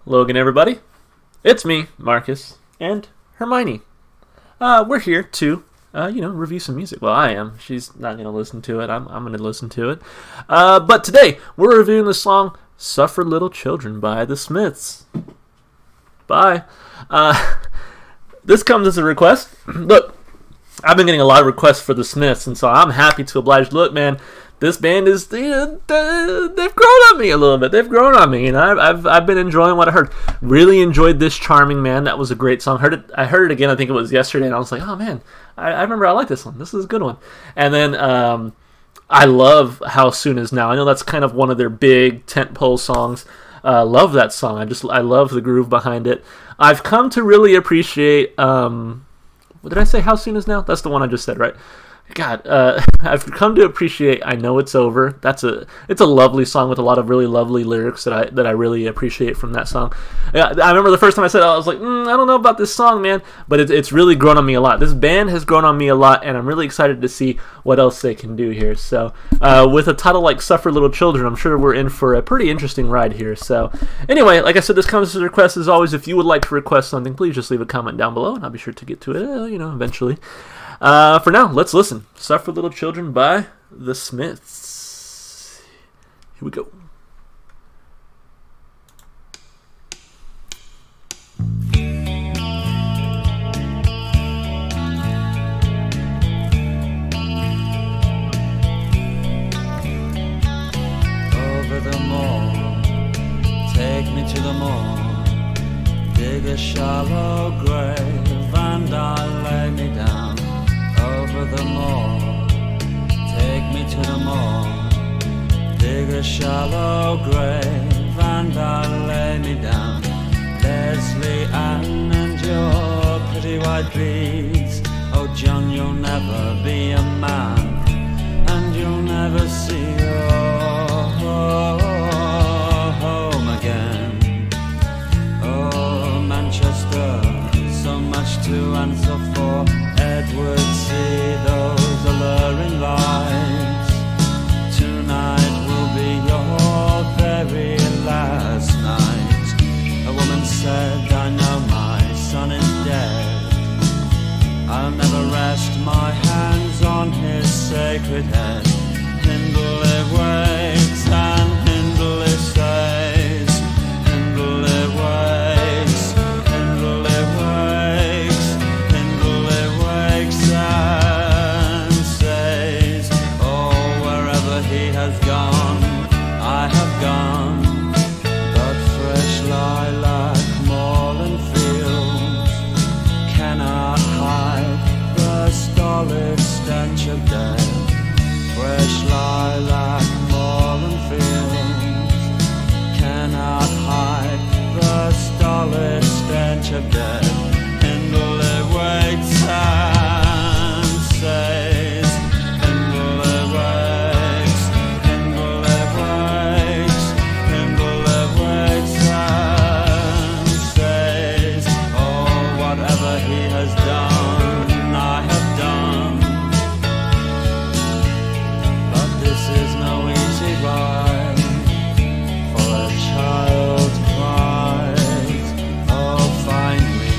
Logan, everybody. It's me, Marcus, and Hermione. We're here to, review some music. Well, I am. She's not going to listen to it. I'm going to listen to it. But today, we're reviewing the song Suffer Little Children by The Smiths. Bye. This comes as a request. Look, I've been getting a lot of requests for The Smiths, and so I'm happy to oblige. Look, man, this band is, they've grown on me a little bit. They've grown on me, and I've been enjoying what I heard. Really enjoyed This Charming Man. That was a great song. I heard it again, I think it was yesterday, and I was like, oh, man, I remember I like this one. This is a good one. And then I love How Soon Is Now. I know that's kind of one of their big tentpole songs. Love that song. I love the groove behind it. I've come to really appreciate, what did I say, How Soon Is Now? That's the one I just said, right? God, I've come to appreciate I Know It's Over. It's a lovely song with a lot of really lovely lyrics that I really appreciate from that song. I remember the first time I said it, I was like, I don't know about this song, man, but it's really grown on me a lot. This band has grown on me a lot, and I'm really excited to see what else they can do here. So, with a title like Suffer Little Children, I'm sure we're in for a pretty interesting ride here. So, anyway, like I said, this comes as a request. As always, if you would like to request something, please just leave a comment down below, and I'll be sure to get to it, eventually. For now, let's listen. Suffer Little Children by The Smiths. Here we go. Over the moor, take me to the moor, dig a shallow grave and I'll lay me down. Over the moor, take me to the moor, dig a shallow grave and I'll lay me down. Leslie Ann and your pretty white beads. Oh John, you'll never be a man, and you'll never see your home again. Oh Manchester, so much to answer for. Edward, see those alluring lights. Tonight will be your very last night. A woman said, I know my son is dead. I'll never rest my hands on his sacred head. Hindley wakes and Hindley stays. Hindley wakes, Hindley wakes, Hindley wakes and stays. Oh, wherever he has gone, I have gone. But fresh lilac, moorland fields cannot hide the stolid stench of death. Fresh lilac, moorland fields cannot hide the stolid stench of death. Hindley waits and says, Hindley waits, Hindley waits, Hindley waits and says, oh, whatever he has done, I have done. But this is no easy ride for a child cries. Oh, find me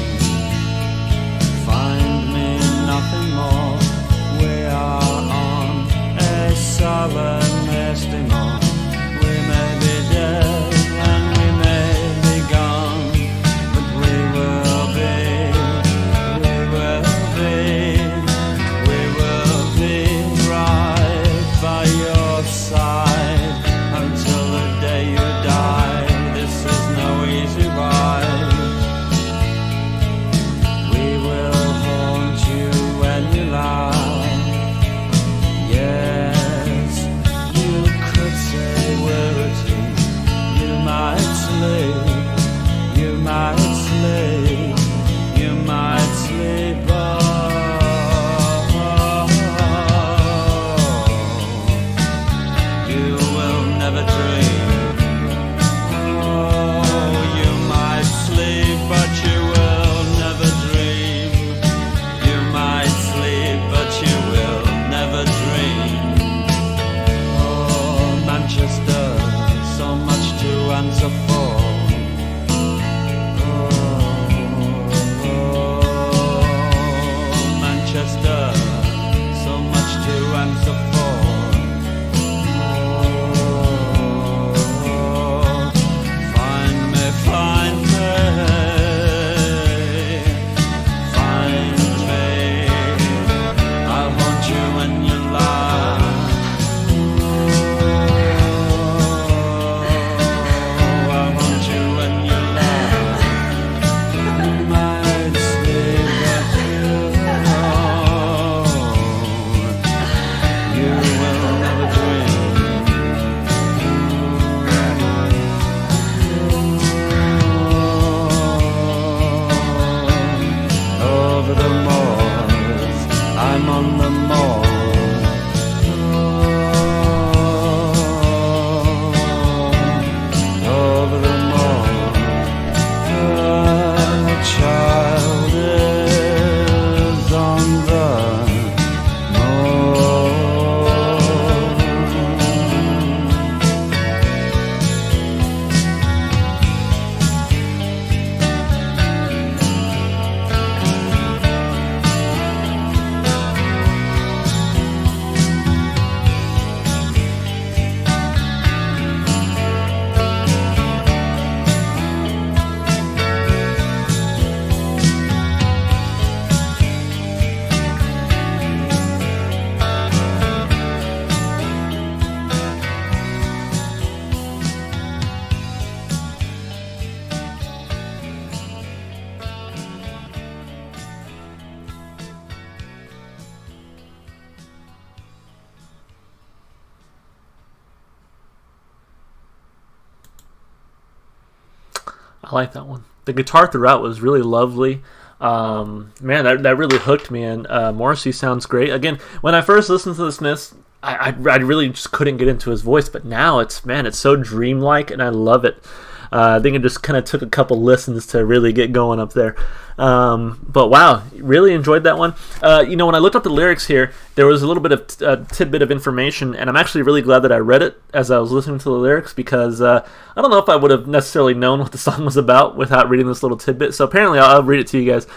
I like that one. The guitar throughout was really lovely. Man, that really hooked me, and Morrissey sounds great. Again, when I first listened to the Smiths, I really just couldn't get into his voice, but now it's so dreamlike, and I love it. I think it just kind of took a couple listens to really get going up there. But wow, really enjoyed that one. When I looked up the lyrics here, there was a little bit of tidbit of information, and I'm actually really glad that I read it as I was listening to the lyrics, because I don't know if I would have necessarily known what the song was about without reading this little tidbit. So apparently I'll read it to you guys.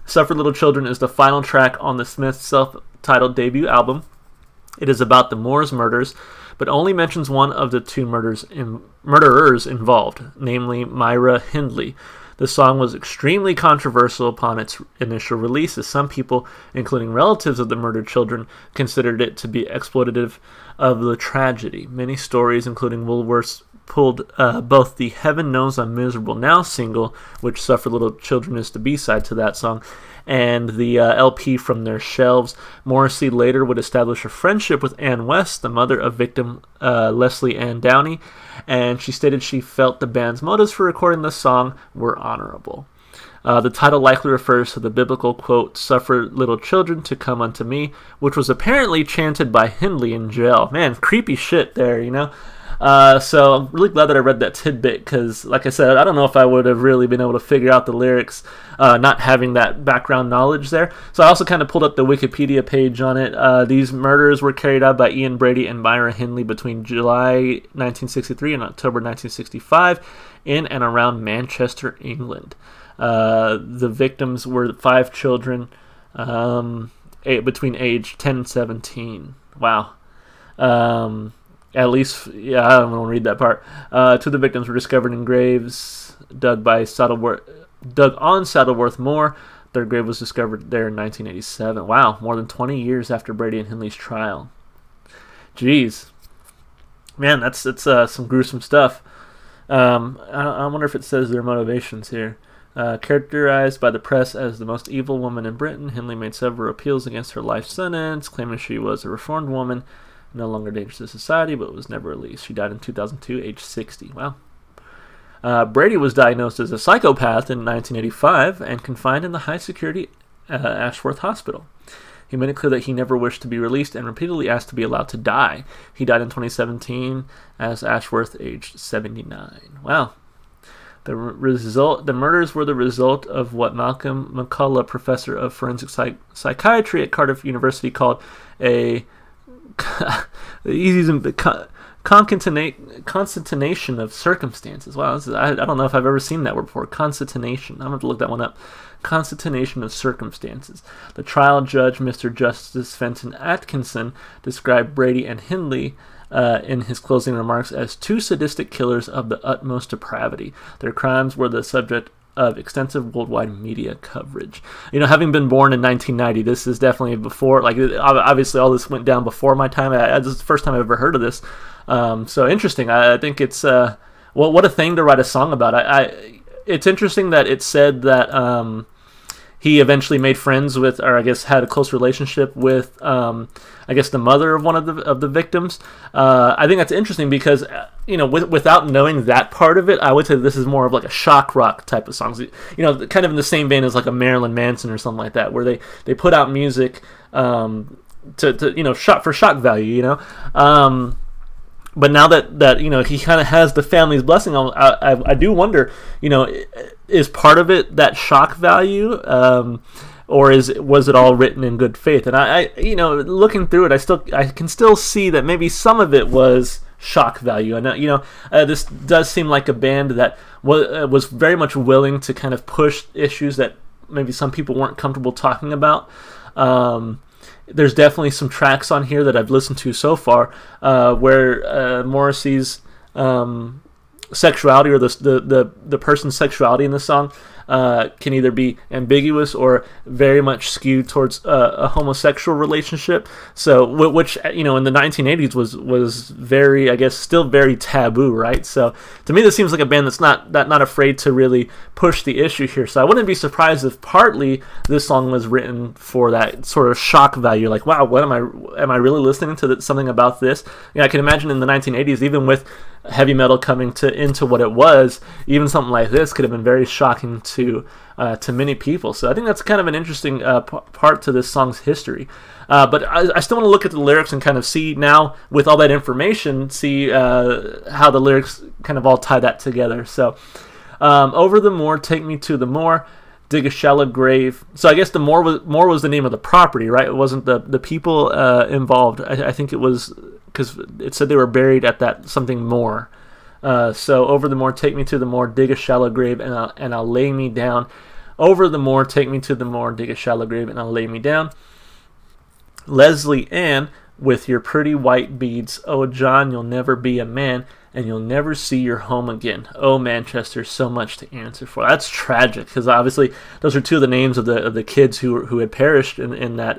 Suffered Little Children is the final track on the Smiths' self-titled debut album. It is about the Moors murders, but only mentions one of the two murderers involved, namely Myra Hindley. The song was extremely controversial upon its initial release, as some people, including relatives of the murdered children, considered it to be exploitative of the tragedy. Many stories, including Woolworth's, pulled both the Heaven Knows I'm Miserable Now single, which Suffer Little Children is the B-side to that song, and the LP from their shelves. Morrissey later would establish a friendship with Ann West, the mother of victim Leslie Ann Downey, and she stated she felt the band's motives for recording the song were honorable. The title likely refers to the biblical quote, "Suffer little children to come unto me," which was apparently chanted by Hindley in jail. Man, creepy shit there, you know? So I'm really glad that I read that tidbit, because, like I said, I don't know if I would have really been able to figure out the lyrics not having that background knowledge there. So I also kind of pulled up the Wikipedia page on it. These murders were carried out by Ian Brady and Myra Hindley between July 1963 and October 1965 in and around Manchester, England. The victims were 5 children between age 10 and 17. Wow. At least, yeah, I don't want to read that part. 2 of the victims were discovered in graves dug on Saddleworth Moor. Their grave was discovered there in 1987. Wow, more than 20 years after Brady and Hindley's trial. Jeez. Man, it's some gruesome stuff. I wonder if it says their motivations here. Characterized by the press as the most evil woman in Britain, Hindley made several appeals against her life sentence, claiming she was a reformed woman, no longer dangerous to society, but was never released. She died in 2002, age 60. Wow. Brady was diagnosed as a psychopath in 1985 and confined in the high-security Ashworth Hospital. He made it clear that he never wished to be released and repeatedly asked to be allowed to die. He died in 2017 as Ashworth, aged 79. Wow. The murders were the result of what Malcolm McCullough, professor of forensic psychiatry at Cardiff University, called a concatenation of circumstances. Wow, I don't know if I've ever seen that word before. Concatenation. I'm going to have to look that one up. Concatenation of circumstances. The trial judge, Mr. Justice Fenton Atkinson, described Brady and Hindley in his closing remarks as 2 sadistic killers of the utmost depravity. Their crimes were the subject of extensive worldwide media coverage. You know, having been born in 1990, this is definitely before, like, obviously all this went down before my time. This is the first time I've ever heard of this. So interesting. I think it's, what a thing to write a song about. It's interesting that it said that he eventually made friends with, or I guess had a close relationship with, I guess the mother of one of the victims. I think that's interesting because, without knowing that part of it, I would say this is more of like a shock rock type of songs. Kind of in the same vein as like a Marilyn Manson or something like that, where they put out music to for shock value. But now that he kind of has the family's blessing, I do wonder, is part of it that shock value, or was it all written in good faith? And I looking through it, I can still see that maybe some of it was shock value. And this does seem like a band that was very much willing to kind of push issues that maybe some people weren't comfortable talking about. There's definitely some tracks on here that I've listened to so far where Morrissey's sexuality, or the person's sexuality in the song, can either be ambiguous or very much skewed towards a homosexual relationship. So, which in the 1980s was very, I guess, still very taboo, right? So, to me, this seems like a band that's not afraid to really push the issue here. So, I wouldn't be surprised if partly this song was written for that sort of shock value. Like, wow, what am I really listening to something about this? I can imagine in the 1980s, even with heavy metal coming to into what it was, even something like this could have been very shocking to many people. So I think that's kind of an interesting part to this song's history. But I still want to look at the lyrics and kind of see now, with all that information, see how the lyrics kind of all tie that together. So, over the moor, take me to the moor, dig a shallow grave. So I guess the moor was the name of the property, right? It wasn't the people involved. I think it was because it said they were buried at that something moor. So over the moor, take me to the moor, dig a shallow grave, and I'll lay me down. Over the moor, take me to the moor, dig a shallow grave, and I'll lay me down. Leslie Ann, with your pretty white beads. Oh, John, you'll never be a man, and you'll never see your home again. Oh, Manchester, so much to answer for. That's tragic, because obviously those are two of the names of the kids who had perished in that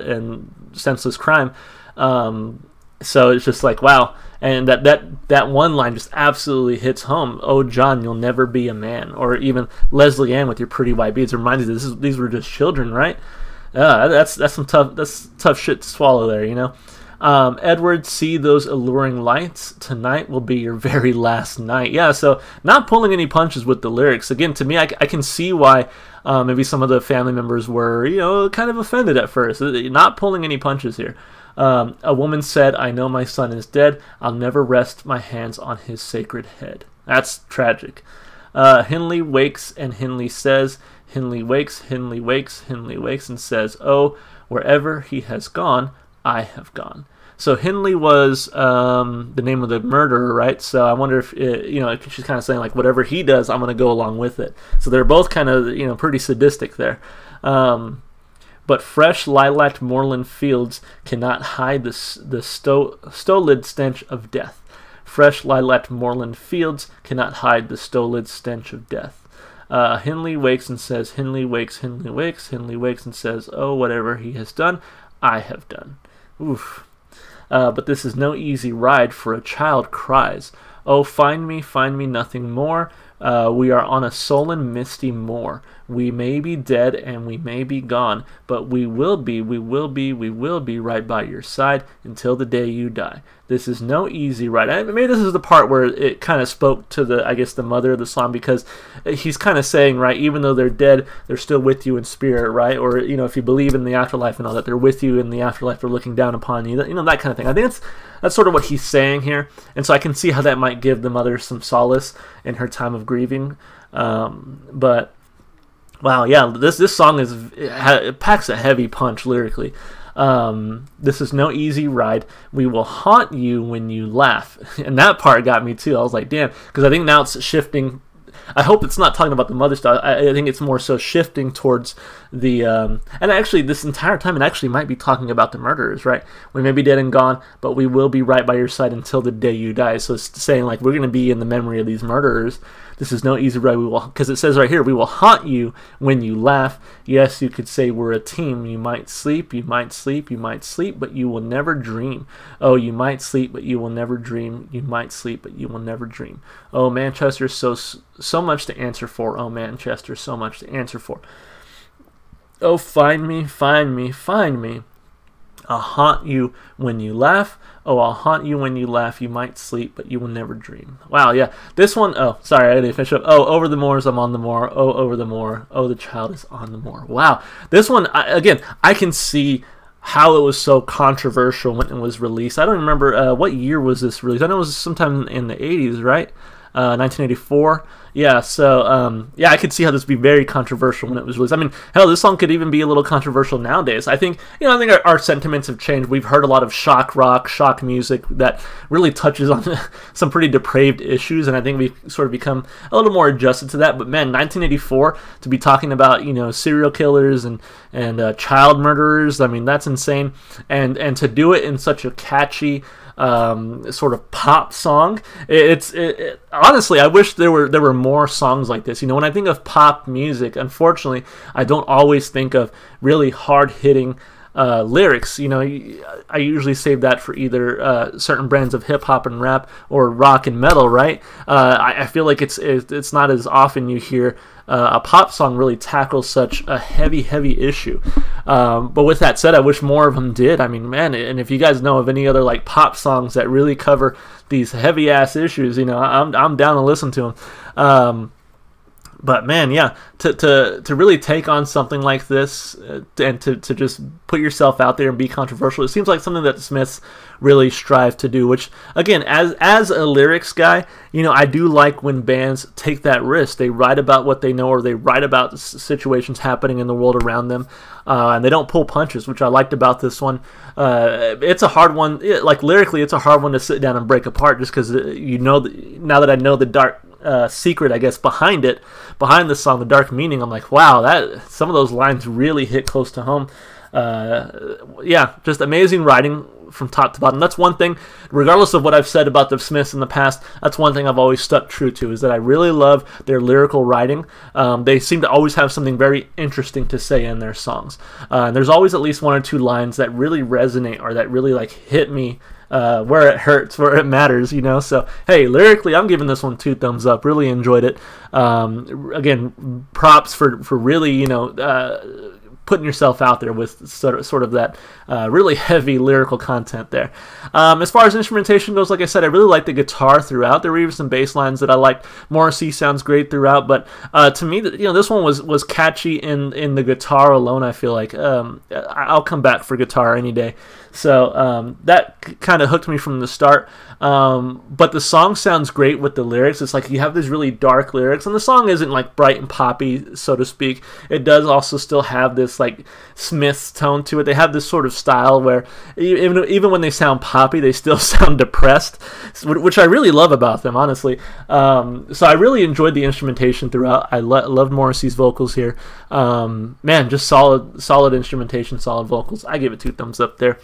senseless crime. So it's just like, wow. And that one line just absolutely hits home. Oh, John, you'll never be a man. Or even Leslie Ann with your pretty white beads. It reminds you these were just children, right? That's tough shit to swallow there, you know. Edward, see those alluring lights. Tonight will be your very last night. Yeah, so not pulling any punches with the lyrics. Again, to me, I can see why maybe some of the family members were, kind of offended at first. Not pulling any punches here. A woman said, I know my son is dead. I'll never rest my hands on his sacred head. That's tragic. Hindley wakes and Hindley says, Hindley wakes, Hindley wakes, Hindley wakes and says, oh, wherever he has gone, I have gone. So Hindley was the name of the murderer, right? So I wonder if, she's kind of saying, like, whatever he does, I'm going to go along with it. So they're both kind of, pretty sadistic there. But fresh lilac moorland fields cannot hide the stolid stench of death. Fresh lilac moorland fields cannot hide the stolid stench of death. Hindley wakes and says, Hindley wakes, Hindley wakes, Hindley wakes and says, oh, whatever he has done, I have done. Oof. But this is no easy ride, for a child cries, oh, find me nothing more. We are on a sullen, misty moor. We may be dead and we may be gone, but we will be right by your side until the day you die. This is no easy ride. Maybe this is the part where it kind of spoke to the mother of the song, because he's kind of saying, right, even though they're dead, they're still with you in spirit, right? Or, if you believe in the afterlife and all that, they're with you in the afterlife, they're looking down upon you, that kind of thing. I think that's sort of what he's saying here. And so I can see how that might give the mother some solace in her time of grieving. But wow, yeah, this song it packs a heavy punch lyrically. This is no easy ride. We will haunt you when you laugh. And that part got me too. I was like, damn, because I think now it's shifting. I hope it's not talking about the mother stuff. I think it's more so shifting towards the and actually this entire time it actually might be talking about the murderers, right? We may be dead and gone, but we will be right by your side until the day you die. So it's saying, like, we're going to be in the memory of these murderers. This is no easy ride. Because it says right here, we will haunt you when you laugh. Yes, you could say we're a team. You might sleep, you might sleep, you might sleep, but you will never dream. Oh, you might sleep, but you will never dream. You might sleep, but you will never dream. Oh, Manchester, so much to answer for. Oh, Manchester, so much to answer for. Oh, find me, find me, find me. I'll haunt you when you laugh. Oh, I'll haunt you when you laugh. You might sleep, but you will never dream. Wow, yeah. This one, oh, sorry, I didn't finish up. Oh, over the moors, I'm on the moor. Oh, over the moor. Oh, the child is on the moor. Wow. This one, I can see how it was so controversial when it was released. I don't remember, what year was this released? I know it was sometime in the 80s, right? 1984. Yeah, so I could see how this would be very controversial when it was released. I mean, hell, this song could even be a little controversial nowadays. I think our sentiments have changed. We've heard a lot of shock rock, shock music that really touches on some pretty depraved issues, and I think we've sort of become a little more adjusted to that. But man, 1984, to be talking about serial killers and child murderers, I mean, that's insane. And to do it in such a catchy sort of pop song. Honestly, I wish there were more songs like this. When I think of pop music, unfortunately, I don't always think of really hard-hitting lyrics. You know, I usually save that for either certain brands of hip hop and rap or rock and metal, right? I feel like it's not as often you hear a pop song really tackle such a heavy issue. But with that said, I wish more of them did. I mean, man, and if you guys know of any other like pop songs that really cover these heavy ass issues, you know, I'm down to listen to them. But man, yeah, to really take on something like this and to just put yourself out there and be controversial, it seems like something that the Smiths really strive to do. Which, again, as a lyrics guy, you know, I do like when bands take that risk. They write about what they know, or they write about situations happening in the world around them, and they don't pull punches, which I liked about this one. It's a hard one, like lyrically, it's a hard one to sit down and break apart, just because you know, now that I know the dark secret, I guess, behind the song, the dark meaning, I'm like, wow, that some of those lines really hit close to home. Yeah, just amazing writing from top to bottom. That's one thing, regardless of what I've said about the Smiths in the past, that's one thing I've always stuck true to, is that I really love their lyrical writing. They seem to always have something very interesting to say in their songs. And there's always at least one or two lines that really resonate, or that really like hit me where it hurts, where it matters, you know. So hey, lyrically, I'm giving this one 2 thumbs up. Really enjoyed it. Again, props for really, you know, putting yourself out there with sort of that really heavy lyrical content there. As far as instrumentation goes, like I said, I really like the guitar throughout. There were even some bass lines that I liked. Morrissey sounds great throughout, but to me, you know, this one was catchy in the guitar alone. I feel like I'll come back for guitar any day. So that kind of hooked me from the start. But the song sounds great with the lyrics. It's like you have these really dark lyrics, and the song isn't like bright and poppy, so to speak. It does also still have this like Smiths tone to it. They have this sort of style where even when they sound poppy, they still sound depressed, which I really love about them, honestly. So I really enjoyed the instrumentation throughout. I loved Morrissey's vocals here. Man, just solid instrumentation, solid vocals. I give it 2 thumbs up there.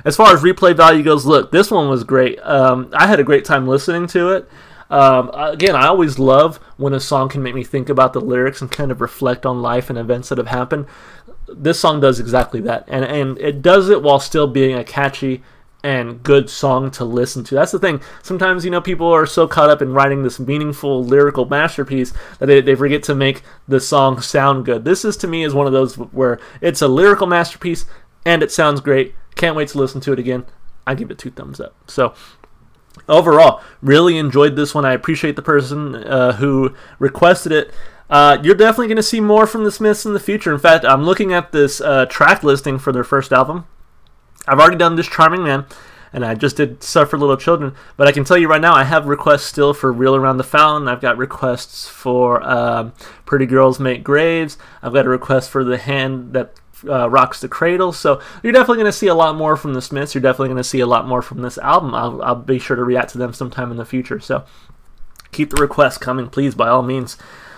As far as replay value goes, look, this one was great. I had a great time listening to it. Again, I always love when a song can make me think about the lyrics and kind of reflect on life and events that have happened. This song does exactly that, and it does it while still being a catchy and good song to listen to. That's the thing. Sometimes, you know, people are so caught up in writing this meaningful lyrical masterpiece that they forget to make the song sound good. This is, to me, is one of those where it's a lyrical masterpiece and it sounds great. Can't wait to listen to it again. I give it 2 thumbs up. So overall, really enjoyed this one. I appreciate the person who requested it. You're definitely going to see more from the Smiths in the future. In fact, I'm looking at this track listing for their first album. I've already done This Charming Man, and I just did Suffer Little Children. But I can tell you right now, I have requests still for Reel Around the Fountain. I've got requests for Pretty Girls Make Graves. I've got a request for The Hand That Rocks the Cradle. So you're definitely going to see a lot more from the Smiths. You're definitely going to see a lot more from this album. I'll be sure to react to them sometime in the future. So keep the requests coming, please, by all means.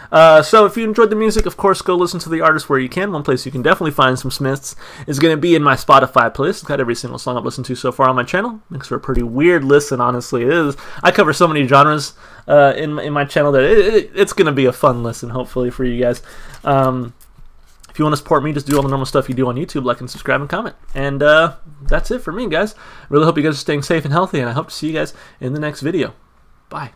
So if you enjoyed the music, of course, go listen to the artist where you can. One place you can definitely find some Smiths is going to be in my Spotify playlist. It's got every single song I've listened to so far on my channel. Makes for a pretty weird listen, honestly. It is. I cover so many genres in my channel that it's going to be a fun listen, hopefully, for you guys. If you want to support me, just do all the normal stuff you do on YouTube, like and subscribe and comment. And that's it for me, guys. Really hope you guys are staying safe and healthy, and I hope to see you guys in the next video. Bye.